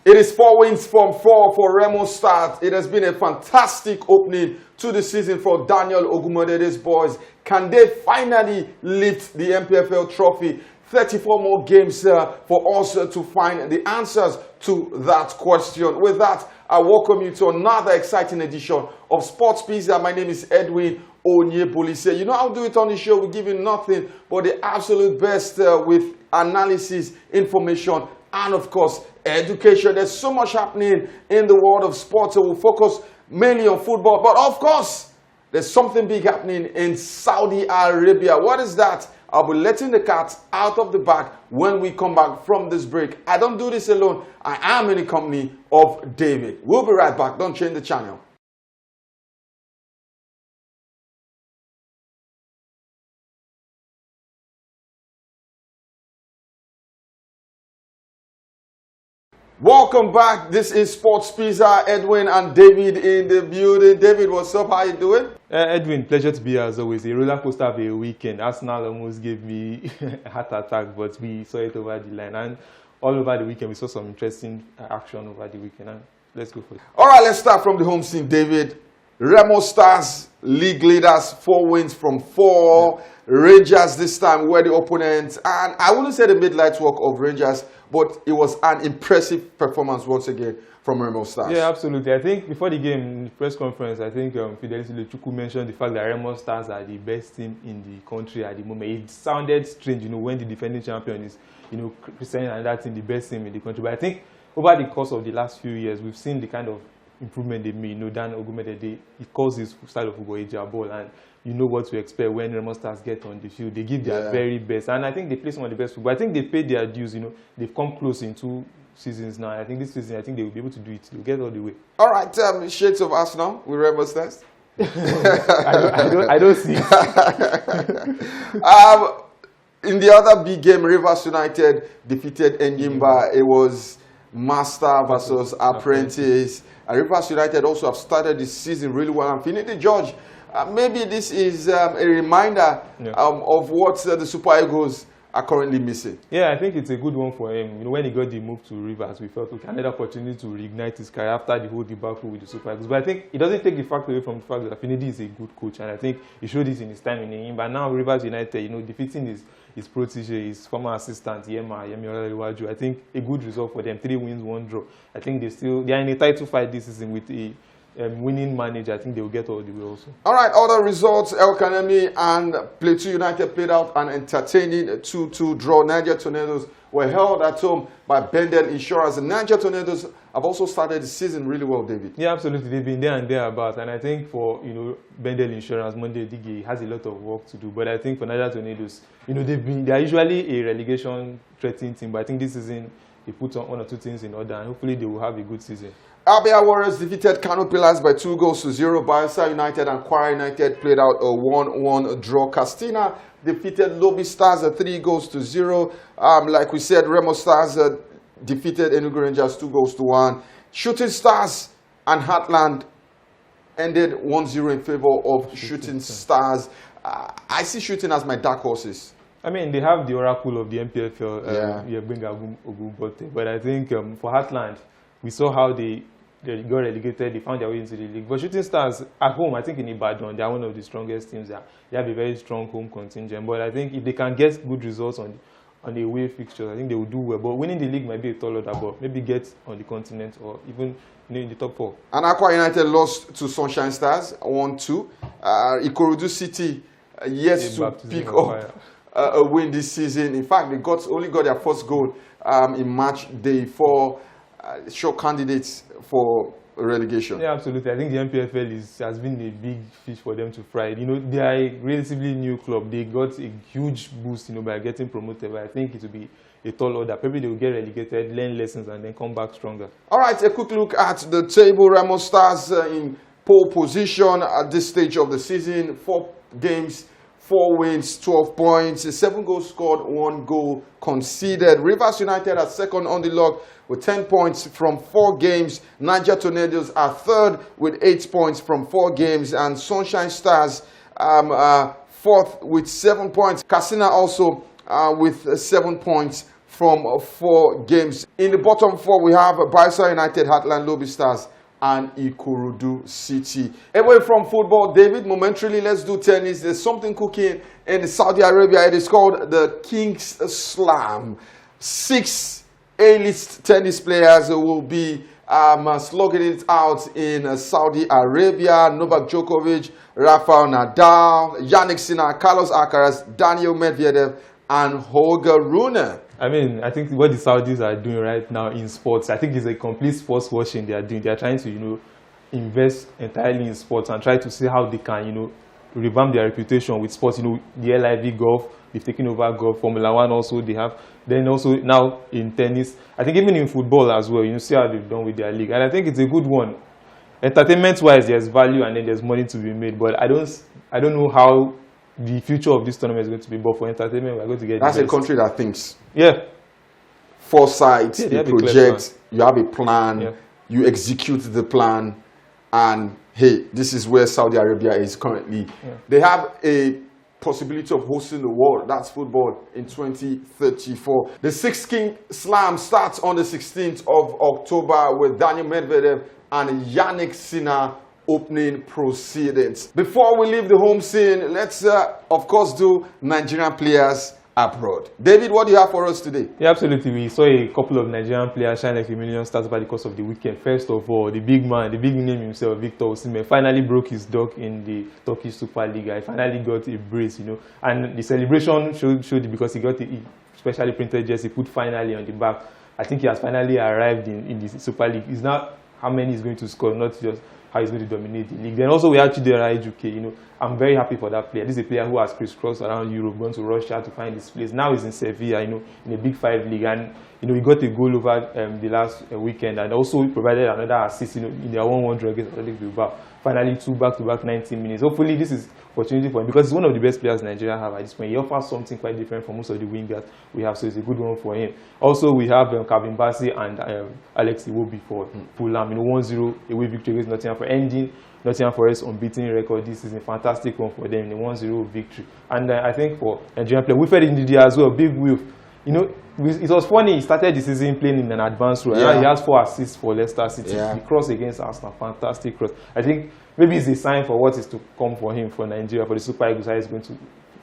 It is 4 wins from 4 for Remo Stars. It has been a fantastic opening to the season for Daniel Ogumodede's boys. Can they finally lift the MPFL trophy? 34 more games for us to find the answers to that question. With that, I welcome you to another exciting edition of Sports Pizza. My name is Edwin Onyebolise. You know how we do it on the show. We give you nothing but the absolute best with analysis, information, and of course, education. There's so much happening in the world of sports, so we'll focus mainly on football. But of course, there's something big happening in Saudi Arabia. What is that? I'll be letting the cat out of the bag when we come back from this break. I don't do this alone. I am in the company of David. We'll be right back. Don't change the channel. Welcome back. This is Sports Pizza. Edwin and David in the building. David, what's up? How you doing? Edwin, pleasure to be here as always. A roller coaster of a weekend. Arsenal almost gave me a heart attack, but we saw it over the line. And all over the weekend, we saw some interesting action over the weekend. And let's go for it. All right, let's start from the home scene, David. Remo Stars, league leaders, 4 wins from 4. Yeah. Rangers this time were the opponents. And I wouldn't say the mid-light work of Rangers, but it was an impressive performance once again from Remo Stars. Yeah, absolutely. I think before the game, in the press conference, I think Fidelity Lechuku mentioned the fact that Remo Stars are the best team in the country at the moment. It sounded strange, when the defending champion is, saying and that's in the best team in the country. But I think over the course of the last few years, we've seen the kind of improvement they made. Dan Ogumedede, he calls his style of football a ball, and you know what to expect when Remo Stars get on the field. They give their very best, and I think they play some of the best football. I think they paid their dues. They've come close in 2 seasons now. I think this season, I think they will be able to do it. They'll get all the way. All right, shades of Arsenal with Remo Stars. I don't see it. In the other big game, Rivers United defeated Enyimba. It was master versus apprentice. Rivers United also have started this season really well. And Finidi George, maybe this is a reminder of what the Super Eagles are currently missing. Yeah, I think it's a good one for him. When he got the move to Rivers, we felt another opportunity to reignite his career after the whole debacle with the Super Eagles. But I think it doesn't take the fact away from the fact that Finidi is a good coach, and I think he showed this in his time in England. But now Rivers United, defeating his protege, his former assistant, Yemi Olariwaju. I think a good result for them. 3 wins, 1 draw. I think they are in a title fight this season with a winning manager. I think they will get all the way also. All right, other results. El Kanemi and Plateau United played out an entertaining 2-2 draw. Niger Tornadoes were held at home by Bendel Insurance. And Niger Tornadoes have also started the season really well, David. Yeah, absolutely. They've been there and thereabouts. And I think for, Bendel Insurance, Monday Digi has a lot of work to do. But I think for Niger Tornadoes, they are usually a relegation threatening team. But I think this season, they put on 1 or 2 things in order. And hopefully they will have a good season. Abia Warriors defeated Kano Pillars by 2-0. Bayelsa United and Kwara United played out a 1-1 draw. Castina defeated Lobby Stars at 3-0. Like we said, Remo Stars defeated Enugu Rangers 2-1. Shooting Stars and Heartland ended 1-0 in favor of Shooting Stars. I see Shooting as my dark horses. I mean, they have the oracle of the MPFL, but I think for Heartland, we saw how they got relegated. They found their way into the league. But Shooting Stars at home, I think in Ibadan, they are one of the strongest teams there. They have a very strong home contingent. But I think if they can get good results on the away fixtures, I think they will do well. But winning the league might be a tall order, but maybe get on the continent or even in the top 4. And Akwa United lost to Sunshine Stars 1-2. Ikorodu City yet to pick up a win this season. In fact, they only got their first goal in match day 4. Show candidates for relegation. Yeah, absolutely. I think the MPFL has been a big fish for them to fry. They are a relatively new club. They got a huge boost, by getting promoted. But I think it will be a tall order. Probably they will get relegated, learn lessons, and then come back stronger. All right, a quick look at the table. Remo Stars in pole position at this stage of the season. 4 games, 4 wins, 12 points, 7 goals scored, 1 goal conceded. Rivers United are second on the log with 10 points from 4 games. Niger Tornadoes are third with 8 points from 4 games. And Sunshine Stars fourth with 7 points. Casina also with 7 points from 4 games. In the bottom 4, we have Bayelsa United, Heartland Lobby Stars, and Ikorodu City. Away from football, David, momentarily, let's do tennis. There's something cooking in Saudi Arabia. It is called the King's Slam. 6 A-list tennis players will be slugging it out in Saudi Arabia. Novak Djokovic, Rafael Nadal, Yannick Sinner, Carlos Alcaraz, Daniel Medvedev, and Holger Rune. I mean, I think what the Saudis are doing right now in sports, I think it's a complete sports washing they are doing. They are trying to, invest entirely in sports and try to see how they can, revamp their reputation with sports. The LIV golf, they've taken over golf, Formula One also they have. Then also now in tennis, I think even in football as well, see how they've done with their league. And I think it's a good one. Entertainment-wise, there's value and then there's money to be made. But I don't know how the future of this tournament is going to be, but for entertainment, we're going to get. That's a country that thinks. Yeah. Foresight, you project, you have a plan, you execute the plan, and hey, this is where Saudi Arabia is currently. Yeah. They have a possibility of hosting the world, that's football, in 2034. The 6th King Slam starts on the 16th of October with Daniel Medvedev and Yannick Sinner opening proceedings. Before we leave the home scene, let's of course do Nigerian players abroad. David, what do you have for us today? Yeah, absolutely. We saw a couple of Nigerian players shine like a million stars over the course of the weekend. First of all, the big man, the big name himself, Victor Osimhen, finally broke his duck in the Turkish Super League. He finally got a brace, and the celebration showed it because he got a specially printed jersey put finally on the back. I think he has finally arrived in the Super League. It's not how many he's going to score, not just how he's going to dominate the league. Then also we have Chidera Ejuke. I'm very happy for that player. This is a player who has crisscrossed around Europe, gone to Russia to find his place. Now he's in Sevilla, in a Big 5 league, and he got a goal over the last weekend, and also provided another assist, in their 1-1 draw against Athletic Bilbao. Finally, 2 back-to-back 90 minutes. Hopefully, this is opportunity for him because he's one of the best players Nigeria have at this point. He offers something quite different from most of the wingers we have, so it's a good one for him. Also, we have Calvin Bassey and Alex Iwobi for Fulham. 1-0 away victory against Nottingham for ending Nottingham Forest unbeaten record this season. Fantastic one for them in a 1-0 victory. And I think for Nigerian player, Wilfred Ndidi as well, big Wilf. It was funny, he started the season playing in an advanced role. Yeah. He has 4 assists for Leicester City. Yeah. The cross against Arsenal, fantastic cross. I think maybe it's a sign for what is to come for him for Nigeria, for the Super Eagles, how he's going to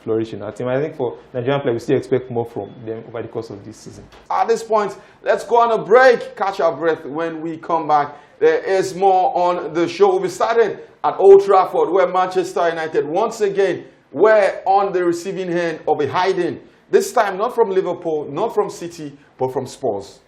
flourish in our team. I think for Nigerian players, we still expect more from them over the course of this season. At this point, let's go on a break, catch our breath. When we come back, there is more on the show. We'll be starting at Old Trafford, where Manchester United once again were on the receiving end of a hiding. This time, not from Liverpool, not from City, but from Spurs.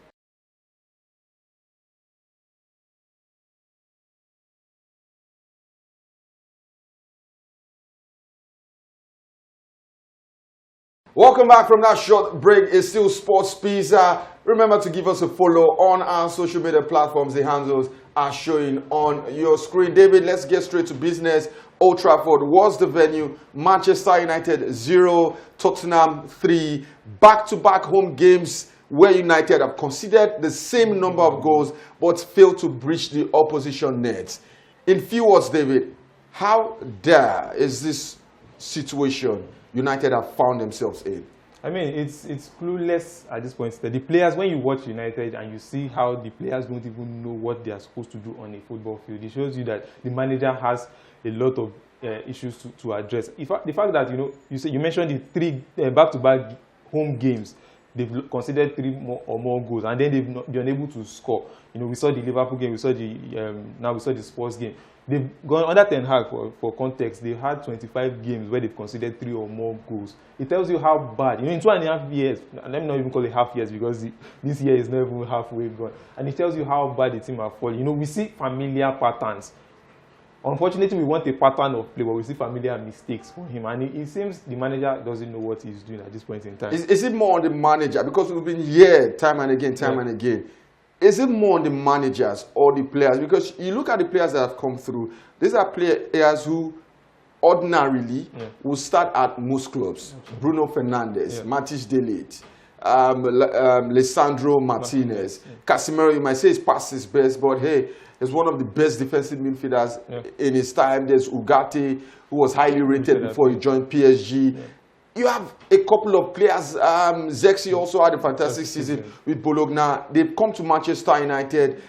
Welcome back from that short break. It's still Sports Pizza. Remember to give us a follow on our social media platforms. The handles are showing on your screen. David, let's get straight to business. Old Trafford was the venue. Manchester United 0, Tottenham 3. Back-to-back home games where United have conceded the same number of goals but failed to breach the opposition net. In few words, David, how dire is this situation United have found themselves in? I mean, it's clueless at this point. The players, when you watch United and you see how the players don't even know what they are supposed to do on a football field, it shows you that the manager has a lot of issues to address. The fact that you mentioned the 3 back-to-back home games, they've considered 3 or more goals, and then they've not been unable to score. We saw the Liverpool game, we saw the Spurs game. They've gone under Ten Hag, for context. They've had 25 games where they've considered 3 or more goals. It tells you how bad. In 2.5 years, and let me not even call it half years because this year is not even halfway gone. And it tells you how bad the team are falling. We see familiar patterns. Unfortunately, we want a pattern of play, but we see familiar mistakes for him. And it seems the manager doesn't know what he's doing at this point in time. Is it more on the manager? Because we've been here time and again. Is it more on the managers or the players? Because you look at the players that have come through, these are players who ordinarily will start at most clubs. Bruno Fernandes, Matis de Ligt, Lisandro Martinez. Casemiro, you might say he's past his best, but hey, he's one of the best defensive midfielders in his time. There's Ugarte, who was highly rated before he joined PSG. You have a couple of players. Zexi also had a fantastic season with Bologna. They've come to Manchester United.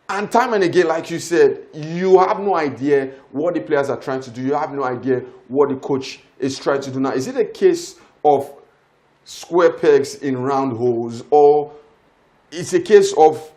And time and again, like you said, you have no idea what the players are trying to do. You have no idea what the coach is trying to do now. Is it a case of square pegs in round holes, or it's a case of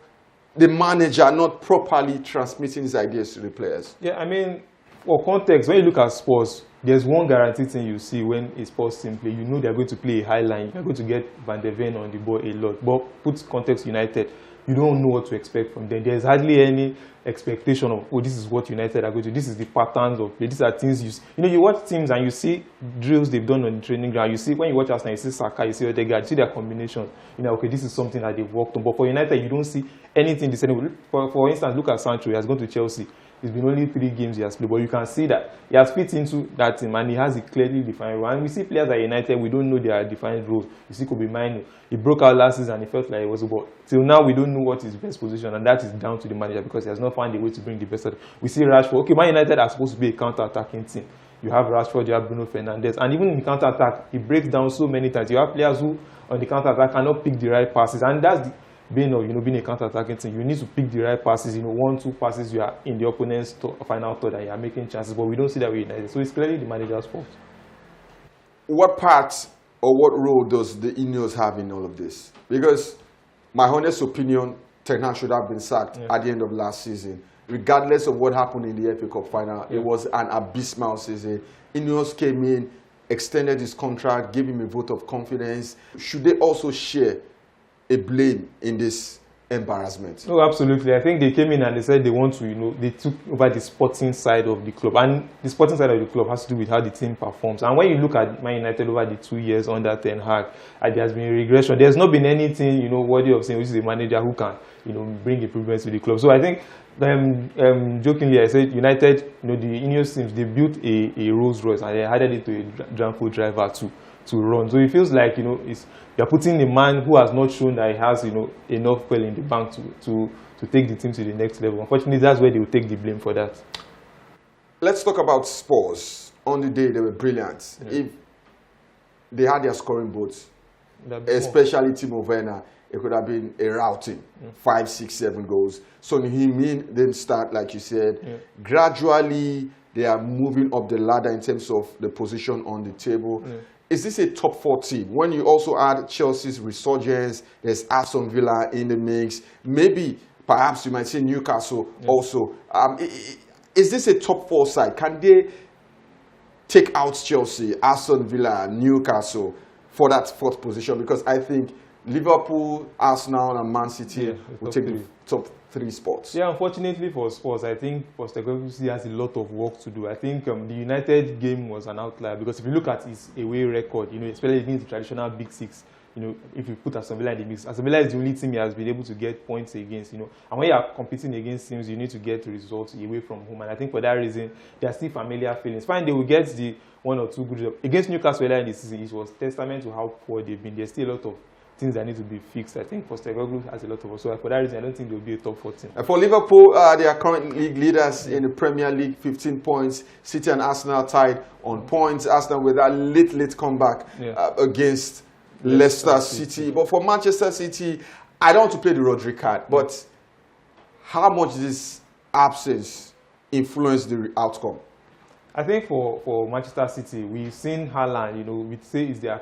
the manager not properly transmitting his ideas to the players? Yeah, I mean, for context, when you look at Spurs, there's one guaranteed thing you see when a Spurs team play. You know they're going to play a high line. You're going to get Van de Ven on the ball a lot. But put context United, you don't know what to expect from them. There's hardly any expectation of, oh, this is what United are going to do. This is the patterns of play. These are things you watch teams and you see drills they've done on the training ground. You see, when you watch Arsenal, you see Saka, you see Odegaard, you see their combination. Okay, this is something that they've worked on. But for United, you don't see anything the same. For instance, look at Sancho. He has gone to Chelsea. It's been only 3 games he has played, but you can see that he has fit into that team and he has a clearly defined role. And we see players at United, we don't know their defined roles. You see Kobe Mainoo, he broke out last season and he felt like it was, but till now we don't know what his best position, and that is down to the manager because he has not found a way to bring the best out. We see Rashford. Okay, Man United are supposed to be a counter-attacking team. You have Rashford, you have Bruno Fernandes, and even in the counter-attack, he breaks down so many times. You have players who on the counter-attack cannot pick the right passes, and that's the being a counter-attacking team. You need to pick the right passes. 1-2 passes, you are in the opponent's final third and you are making chances, but we don't see that with United. So it's clearly the manager's fault. What part or what role does the Ineos have in all of this? Because my honest opinion, Ten Hag should have been sacked at the end of last season. Regardless of what happened in the FA Cup final, it was an abysmal season. Ineos came in, extended his contract, gave him a vote of confidence. Should they also share a blame in this embarrassment? No, absolutely. I think they came in and they said they want to, they took over the sporting side of the club. And the sporting side of the club has to do with how the team performs. And when you look at Man United over the 2 years under Ten Hag, there has been a regression. There's not been anything, worthy of saying which is a manager who can, bring improvements to the club. So I think, jokingly, I said United, the Ineos teams, they built a Rolls Royce and they added it to a Dranford driver to run. So it feels like, you're putting a man who has not shown that he has, enough well in the bank to take the team to the next level. Unfortunately, that's where they will take the blame for that. Let's talk about Spurs. On the day, they were brilliant. Yeah. If they had their scoring boats, especially Timo Werner, it could have been a routing, 5, 6, 7 goals. So Heung-min didn't start, like you said. Gradually, they are moving up the ladder in terms of the position on the table. Is this a top 4 team? When you also add Chelsea's resurgence, there's Aston Villa in the mix. Maybe, perhaps you might say Newcastle also. Is this a top 4 side? Can they take out Chelsea, Aston Villa, Newcastle for that 4th position? Because I think Liverpool, Arsenal, and Man City will take the top 3 spots. Yeah, unfortunately for Spurs, I think Postecoglou has a lot of work to do. I think the United game was an outlier because if you look at his away record, especially against the traditional Big 6, if you put Aston Villa in the mix, Aston Villa is the only team he has been able to get points against, And when you are competing against teams, you need to get results away from home. And I think for that reason, there are still familiar feelings. Fine, they will get the 1 or 2 good results. Against Newcastle earlier in the season, it was testament to how poor they've been. There's still a lot of things that need to be fixed. I think Postecoglou has a lot of us. So for that reason, I don't think they'll be a top 4 team. For Liverpool, they are current league leaders in the Premier League, 15 points. City and Arsenal tied on points. Arsenal with that late comeback against Leicester City. But for Manchester City, I don't want to play the Rodri card, but how much this absence influenced the outcome? I think for Manchester City, we've seen Haaland, we'd say is their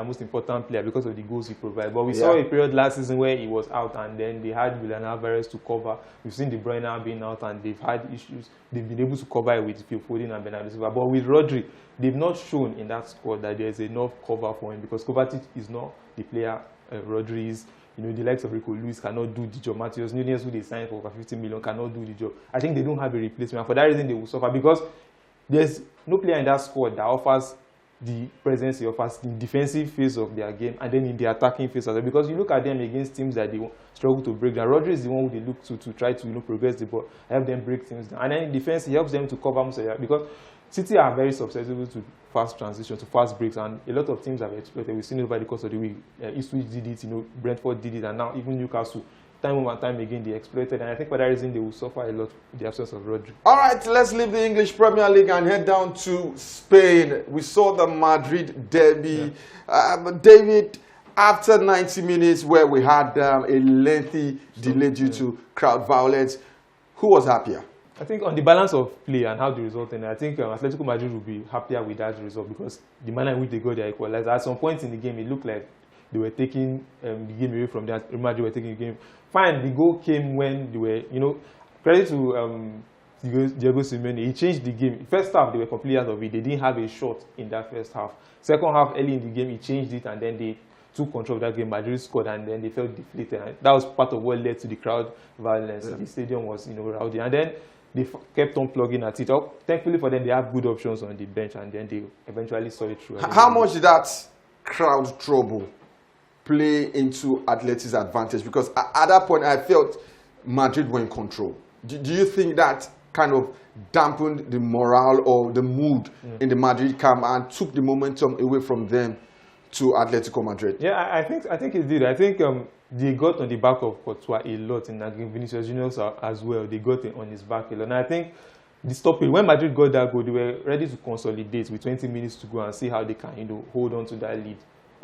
most important player because of the goals he provides. But we saw a period last season where he was out and then they had Julian Alvarez to cover. We've seen De Bruyne being out and they've had issues. They've been able to cover it with Phil Foden and Bernardo Silva. But with Rodri, they've not shown in that squad that there's enough cover for him because Kovacic is not the player Rodri is. The likes of Rico Lewis cannot do the job. Matheus Nunes, who they signed for over 50 million, cannot do the job. I think they don't have a replacement. And for that reason, they will suffer because there's no player in that squad that offers the presence, he offers the defensive phase of their game and then in the attacking phase as well. Because you look at them against teams that they struggle to break down. Rodri is the one who they look to try to progress the ball, help them break things down. And then in defense, he helps them to cover most of that because City are very susceptible to fast transition, to fast breaks, and a lot of teams have exploited. We've seen it over the course of the week. Ipswich did it, Brentford did it, and now even Newcastle. time and time again they exploited, and I think for that reason they will suffer a lot with the absence of Rodri. All right, let's leave the English Premier League and head down to Spain. We saw the Madrid derby. David, after 90 minutes where we had a lengthy delay due to crowd violence, who was happier? I think on the balance of play and how the result ended, I think Atletico Madrid will be happier with that result because the manner in which they got their equalizer. At some point in the game, it looked like they were taking the game away from that. Madrid were taking the game. Fine, the goal came when they were, credit to Diego Simeone. He changed the game. First half, they were completely out of it. They didn't have a shot in that first half. Second half, early in the game, he changed it, and then they took control of that game. Madrid scored, and then they felt deflated. And that was part of what led to the crowd violence. The stadium was, rowdy, and then they kept on plugging at it. Thankfully for them, they have good options on the bench, and then they eventually saw it through. How much did that crowd trouble play into Atleti's advantage? Because at that point, I felt Madrid were in control. Do you think that kind of dampened the morale or the mood in the Madrid camp and took the momentum away from them to Atletico Madrid? Yeah, I think it did. I think they got on the back of Courtois a lot, and Vinicius Junior as well. They got on his back a lot. And I think the stoppage, when Madrid got that goal, they were ready to consolidate with 20 minutes to go and see how they can, hold on to that lead.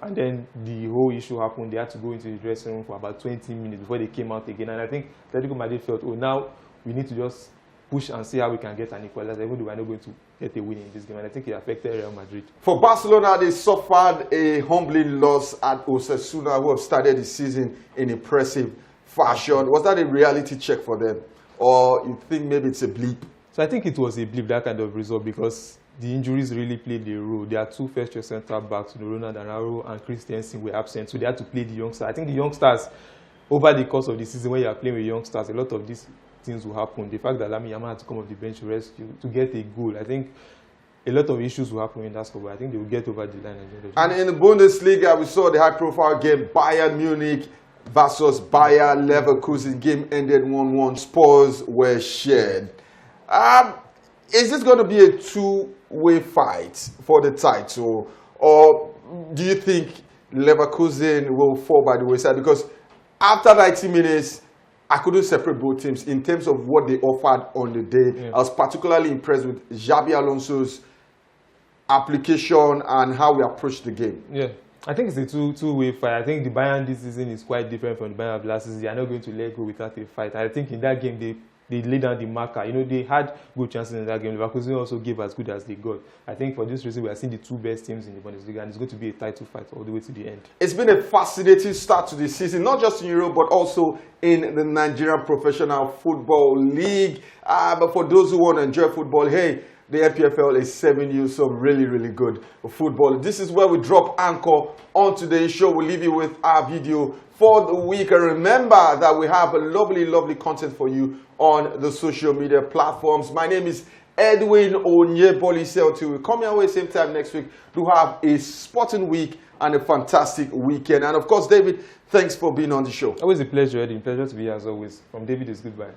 And then the whole issue happened. They had to go into the dressing room for about 20 minutes before they came out again. And I think Atletico Madrid felt, now we need to just push and see how we can get an equalizer, even though we're not going to get a win in this game. And I think it affected Real Madrid. For Barcelona, they suffered a humbling loss at Osasuna, who have started the season in impressive fashion. Was that a reality check for them? Or you think maybe it's a blip? So I think it was a blip, that kind of result, because the injuries really played a role. There are two first-year centre-backs, Ronald Araujo and Christensen, were absent, so they had to play the youngsters. I think the youngsters, over the course of the season, when you are playing with youngsters, a lot of these things will happen. The fact that Lamine Yamal had to come off the bench to rescue, to get a goal, I think a lot of issues will happen in that squad, but I think they will get over the line. And in the Bundesliga, we saw the high-profile game, Bayern Munich versus Bayer Leverkusen. Game ended 1-1. Spurs were shared. Is this going to be a two-way fight for the title, or do you think Leverkusen will fall by the wayside? Because after 90 minutes, I couldn't separate both teams in terms of what they offered on the day. I was particularly impressed with Xabi Alonso's application and how we approached the game. Yeah, I think it's a two-way fight. I think the Bayern this season is quite different from the Bayern of last season. They are not going to let go without a fight. I think in that game they laid down the marker. They had good chances in that game. Leverkusen also gave as good as they got. I think for this reason, we are seeing the two best teams in the Bundesliga, and it's going to be a title fight all the way to the end. It's been a fascinating start to the season, not just in Europe, but also in the Nigerian Professional Football League. But for those who want to enjoy football, hey, the NPFL is serving you some really, really good football. This is where we drop anchor on today's show. We'll leave you with our video for the week. And remember that we have a lovely, lovely content for you on the social media platforms. My name is Edwin Onyeboli. Till we come your way same time next week. Do have a sporting week and a fantastic weekend. And of course, David, thanks for being on the show. Always a pleasure, Eddie. Pleasure to be here as always. From David is goodbye.